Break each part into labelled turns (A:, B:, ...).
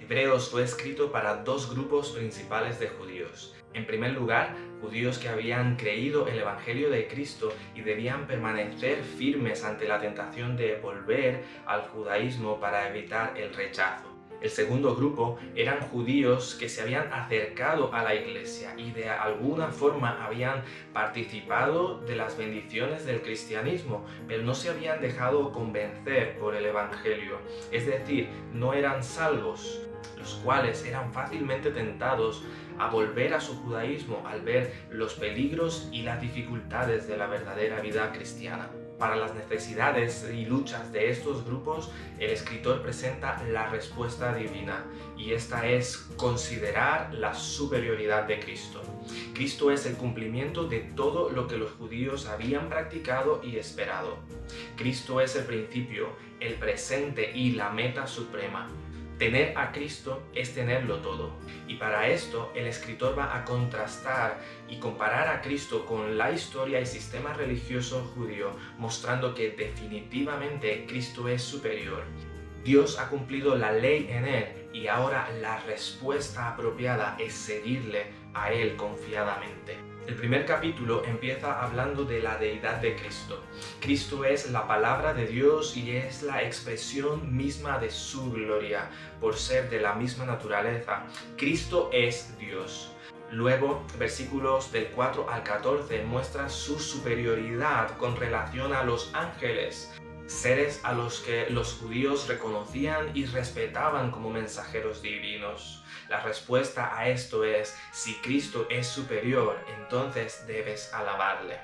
A: Hebreos fue escrito para dos grupos principales de judíos. En primer lugar, judíos que habían creído el Evangelio de Cristo y debían permanecer firmes ante la tentación de volver al judaísmo para evitar el rechazo. El segundo grupo eran judíos que se habían acercado a la iglesia y de alguna forma habían participado de las bendiciones del cristianismo, pero no se habían dejado convencer por el Evangelio, es decir, no eran salvos, los cuales eran fácilmente tentados a volver a su judaísmo al ver los peligros y las dificultades de la verdadera vida cristiana. Para las necesidades y luchas de estos grupos, el escritor presenta la respuesta divina, y esta es considerar la superioridad de Cristo. Cristo es el cumplimiento de todo lo que los judíos habían practicado y esperado. Cristo es el principio, el presente y la meta suprema. Tener a Cristo es tenerlo todo, y para esto el escritor va a contrastar y comparar a Cristo con la historia y sistema religioso judío, mostrando que definitivamente Cristo es superior. Dios ha cumplido la ley en él y ahora la respuesta apropiada es seguirle a él confiadamente. El primer capítulo empieza hablando de la deidad de Cristo. Cristo es la palabra de Dios y es la expresión misma de su gloria, por ser de la misma naturaleza. Cristo es Dios. Luego, versículos del 4 al 14 muestra su superioridad con relación a los ángeles, seres a los que los judíos reconocían y respetaban como mensajeros divinos. La respuesta a esto es: si Cristo es superior, entonces debes alabarle.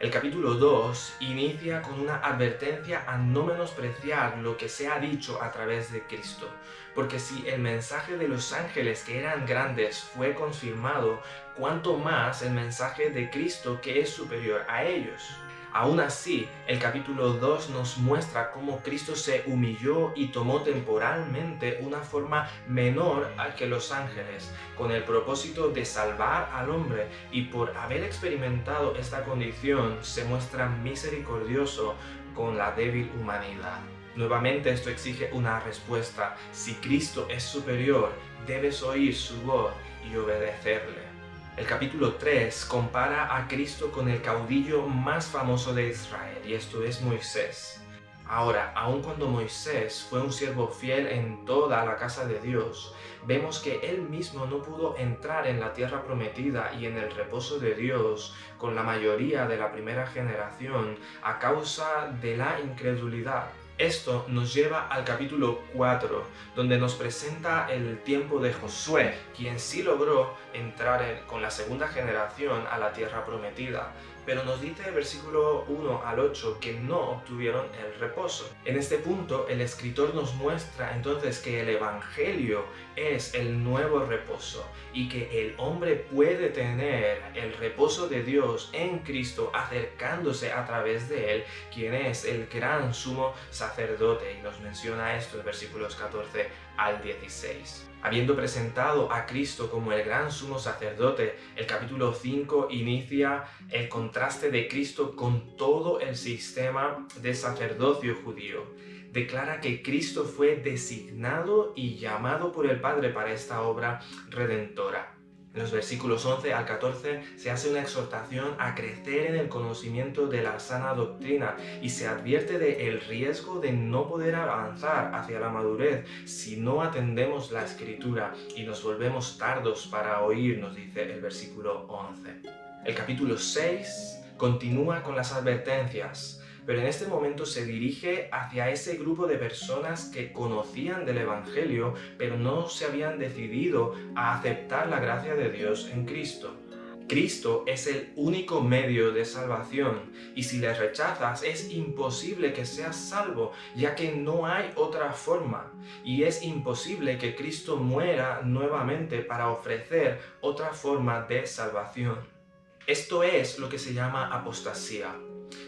A: El capítulo 2 inicia con una advertencia a no menospreciar lo que se ha dicho a través de Cristo, porque si el mensaje de los ángeles que eran grandes fue confirmado, cuánto más el mensaje de Cristo que es superior a ellos. Aún así, el capítulo 2 nos muestra cómo Cristo se humilló y tomó temporalmente una forma menor que los ángeles, con el propósito de salvar al hombre, y por haber experimentado esta condición se muestra misericordioso con la débil humanidad. Nuevamente esto exige una respuesta. Si Cristo es superior, debes oír su voz y obedecerle. El capítulo 3 compara a Cristo con el caudillo más famoso de Israel, y esto es Moisés. Ahora, aun cuando Moisés fue un siervo fiel en toda la casa de Dios, vemos que él mismo no pudo entrar en la tierra prometida y en el reposo de Dios con la mayoría de la primera generación a causa de la incredulidad. Esto nos lleva al capítulo 4, donde nos presenta el tiempo de Josué, quien sí logró entrar con la segunda generación a la tierra prometida, pero nos dice el versículo 1 al 8 que no obtuvieron el reposo. En este punto, el escritor nos muestra entonces que el Evangelio es el nuevo reposo y que el hombre puede tener el reposo de Dios en Cristo acercándose a través de él, quien es el gran sumo sacerdote, y nos menciona esto en versículos 14 al 16. Habiendo presentado a Cristo como el gran sumo sacerdote, el capítulo 5 inicia el contraste de Cristo con todo el sistema de sacerdocio judío. Declara que Cristo fue designado y llamado por el Padre para esta obra redentora. En los versículos 11 al 14 se hace una exhortación a crecer en el conocimiento de la sana doctrina y se advierte del riesgo de no poder avanzar hacia la madurez si no atendemos la Escritura y nos volvemos tardos para oír, nos dice el versículo 11. El capítulo 6 continúa con las advertencias, pero en este momento se dirige hacia ese grupo de personas que conocían del Evangelio, pero no se habían decidido a aceptar la gracia de Dios en Cristo. Cristo es el único medio de salvación, y si le rechazas es imposible que seas salvo, ya que no hay otra forma, y es imposible que Cristo muera nuevamente para ofrecer otra forma de salvación. Esto es lo que se llama apostasía.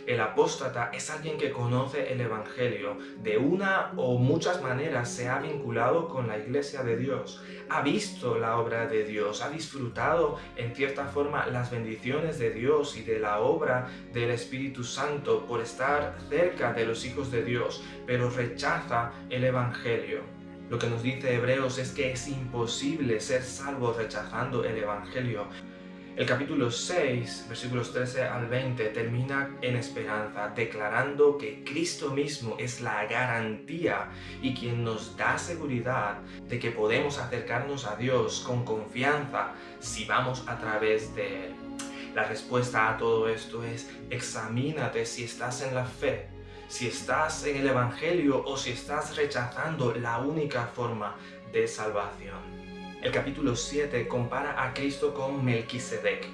A: El apóstata es alguien que conoce el Evangelio, de una o muchas maneras se ha vinculado con la Iglesia de Dios, ha visto la obra de Dios, ha disfrutado en cierta forma las bendiciones de Dios y de la obra del Espíritu Santo por estar cerca de los hijos de Dios, pero rechaza el Evangelio. Lo que nos dice Hebreos es que es imposible ser salvo rechazando el Evangelio. El capítulo 6, versículos 13 al 20, termina en esperanza, declarando que Cristo mismo es la garantía y quien nos da seguridad de que podemos acercarnos a Dios con confianza si vamos a través de Él. La respuesta a todo esto es: examínate si estás en la fe, si estás en el Evangelio o si estás rechazando la única forma de salvación. El capítulo 7 compara a Cristo con Melquisedec,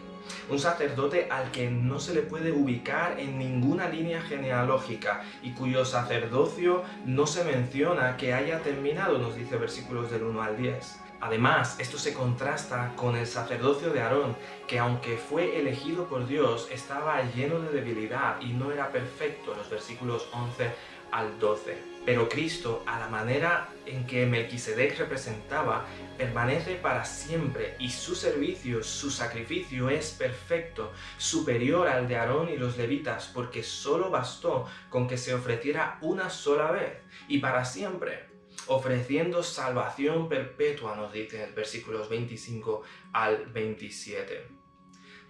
A: un sacerdote al que no se le puede ubicar en ninguna línea genealógica y cuyo sacerdocio no se menciona que haya terminado, nos dice versículos del 1 al 10. Además, esto se contrasta con el sacerdocio de Aarón, que aunque fue elegido por Dios, estaba lleno de debilidad y no era perfecto, los versículos 11 al 12. Pero Cristo, a la manera en que Melquisedec representaba, permanece para siempre y su servicio, su sacrificio es perfecto, superior al de Aarón y los levitas, porque solo bastó con que se ofreciera una sola vez y para siempre, ofreciendo salvación perpetua, nos dice en versículos 25 al 27.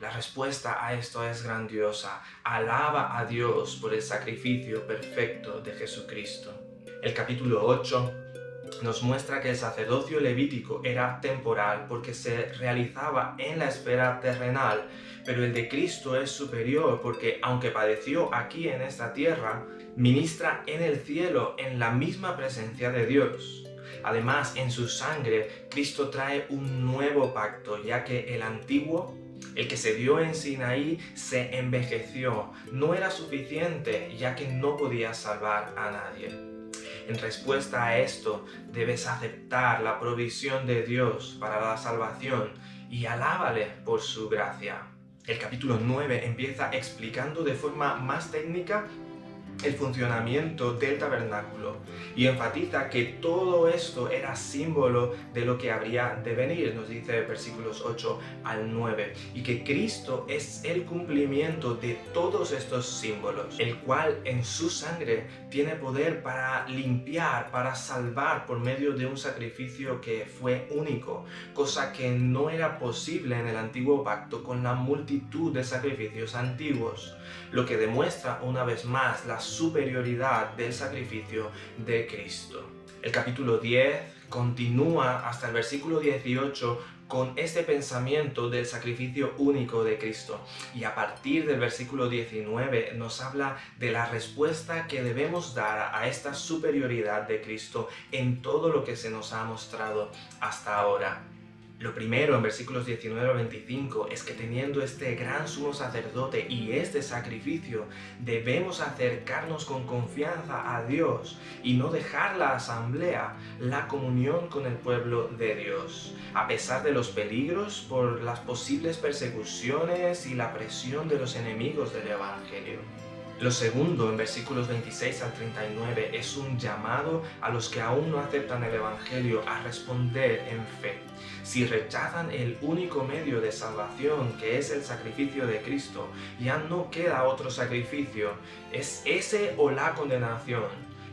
A: La respuesta a esto es grandiosa. Alaba a Dios por el sacrificio perfecto de Jesucristo. El capítulo 8 nos muestra que el sacerdocio levítico era temporal porque se realizaba en la esfera terrenal, pero el de Cristo es superior porque, aunque padeció aquí en esta tierra, ministra en el cielo en la misma presencia de Dios. Además, en su sangre, Cristo trae un nuevo pacto, ya que el antiguo, el que se dio en Sinaí, se envejeció. No era suficiente, ya que no podía salvar a nadie. En respuesta a esto, debes aceptar la provisión de Dios para la salvación y alábale por su gracia. El capítulo 9 empieza explicando de forma más técnica el funcionamiento del tabernáculo y enfatiza que todo esto era símbolo de lo que habría de venir, nos dice versículos 8 al 9, y que Cristo es el cumplimiento de todos estos símbolos, el cual en su sangre tiene poder para limpiar, para salvar por medio de un sacrificio que fue único, cosa que no era posible en el antiguo pacto con la multitud de sacrificios antiguos, lo que demuestra una vez más la superioridad del sacrificio de Cristo. El capítulo 10 continúa hasta el versículo 18 con este pensamiento del sacrificio único de Cristo, y a partir del versículo 19 nos habla de la respuesta que debemos dar a esta superioridad de Cristo en todo lo que se nos ha mostrado hasta ahora. Lo primero, en versículos 19 al 25, es que teniendo este gran sumo sacerdote y este sacrificio, debemos acercarnos con confianza a Dios y no dejar la asamblea, la comunión con el pueblo de Dios, a pesar de los peligros por las posibles persecuciones y la presión de los enemigos del Evangelio. Lo segundo, en versículos 26 al 39, es un llamado a los que aún no aceptan el Evangelio a responder en fe. Si rechazan el único medio de salvación, que es el sacrificio de Cristo, ya no queda otro sacrificio, es ese o la condenación.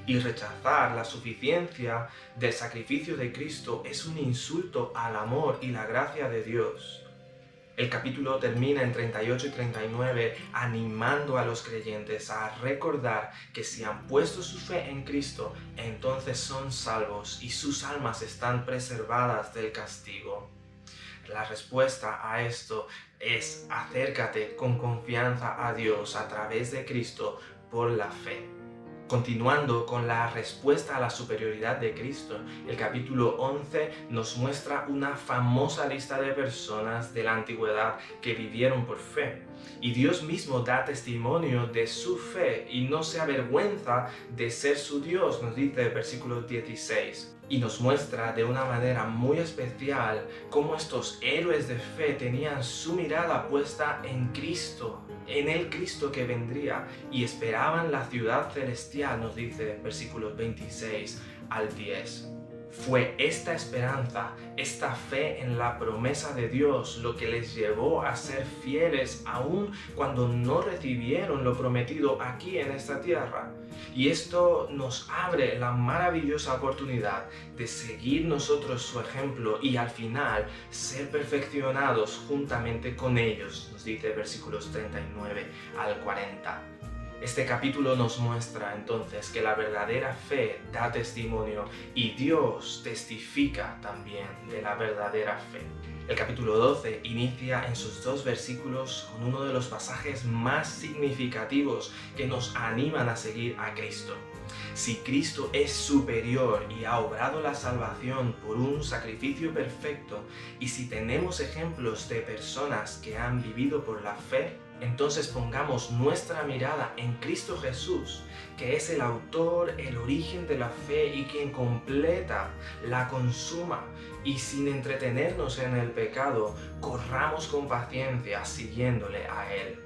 A: Y rechazar la suficiencia del sacrificio de Cristo es un insulto al amor y la gracia de Dios. El capítulo termina en 38 y 39 animando a los creyentes a recordar que si han puesto su fe en Cristo, entonces son salvos y sus almas están preservadas del castigo. La respuesta a esto es: acércate con confianza a Dios a través de Cristo por la fe. Continuando con la respuesta a la superioridad de Cristo, el capítulo 11 nos muestra una famosa lista de personas de la antigüedad que vivieron por fe. Y Dios mismo da testimonio de su fe y no se avergüenza de ser su Dios, nos dice el versículo 16. Y nos muestra de una manera muy especial cómo estos héroes de fe tenían su mirada puesta en Cristo, en el Cristo que vendría, y esperaban la ciudad celestial, nos dice versículos 26 al 10. Fue esta esperanza, esta fe en la promesa de Dios lo que les llevó a ser fieles aun cuando no recibieron lo prometido aquí en esta tierra. Y esto nos abre la maravillosa oportunidad de seguir nosotros su ejemplo y al final ser perfeccionados juntamente con ellos, nos dice versículos 39 al 40. Este capítulo nos muestra entonces que la verdadera fe da testimonio y Dios testifica también de la verdadera fe. El capítulo 12 inicia en sus 2 versículos con uno de los pasajes más significativos que nos animan a seguir a Cristo. Si Cristo es superior y ha obrado la salvación por un sacrificio perfecto, y si tenemos ejemplos de personas que han vivido por la fe, entonces pongamos nuestra mirada en Cristo Jesús, que es el autor, el origen de la fe y quien completa, la consuma, y sin entretenernos en el pecado, corramos con paciencia siguiéndole a Él.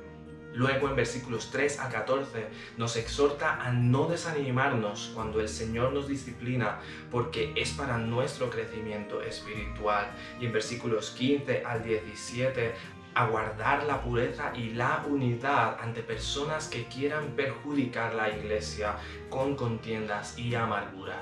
A: Luego en versículos 3 a 14 nos exhorta a no desanimarnos cuando el Señor nos disciplina, porque es para nuestro crecimiento espiritual. Y en versículos 15 al 17 a guardar la pureza y la unidad ante personas que quieran perjudicar la iglesia con contiendas y amarguras.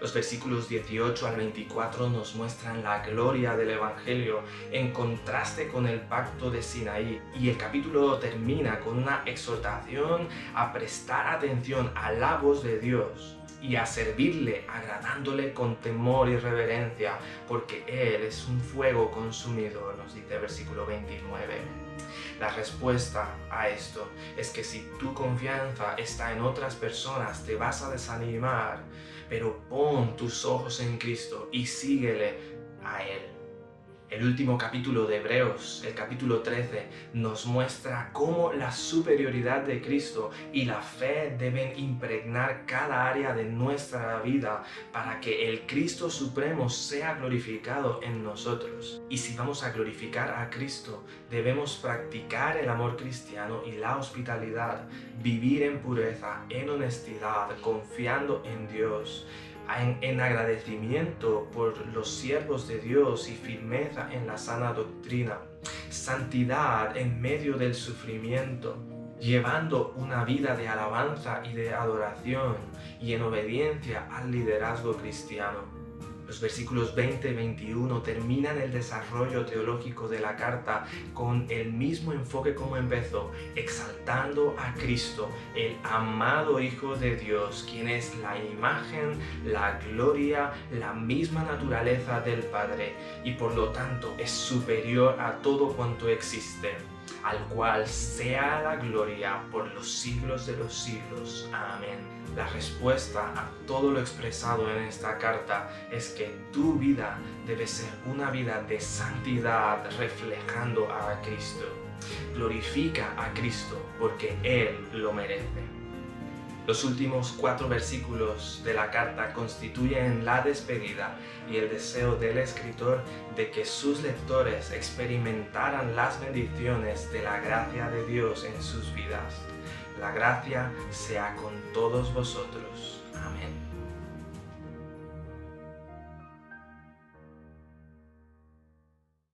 A: Los versículos 18 al 24 nos muestran la gloria del Evangelio en contraste con el pacto de Sinaí, y el capítulo termina con una exhortación a prestar atención a la voz de Dios y a servirle agradándole con temor y reverencia, porque Él es un fuego consumidor, nos dice el versículo 29. La respuesta a esto es que si tu confianza está en otras personas te vas a desanimar, pero pon tus ojos en Cristo y síguele a Él. El último capítulo de Hebreos, el capítulo 13, nos muestra cómo la superioridad de Cristo y la fe deben impregnar cada área de nuestra vida para que el Cristo Supremo sea glorificado en nosotros. Y si vamos a glorificar a Cristo, debemos practicar el amor cristiano y la hospitalidad, vivir en pureza, en honestidad, confiando en Dios, en agradecimiento por los siervos de Dios y firmeza en la sana doctrina, santidad en medio del sufrimiento, llevando una vida de alabanza y de adoración y en obediencia al liderazgo cristiano. Los versículos 20 y 21 terminan el desarrollo teológico de la carta con el mismo enfoque como empezó, exaltando a Cristo, el amado Hijo de Dios, quien es la imagen, la gloria, la misma naturaleza del Padre, y por lo tanto es superior a todo cuanto existe, al cual sea la gloria por los siglos de los siglos. Amén. La respuesta a todo lo expresado en esta carta es que tu vida debe ser una vida de santidad reflejando a Cristo. Glorifica a Cristo porque Él lo merece. Los últimos 4 versículos de la carta constituyen la despedida y el deseo del escritor de que sus lectores experimentaran las bendiciones de la gracia de Dios en sus vidas. La gracia sea con todos vosotros. Amén.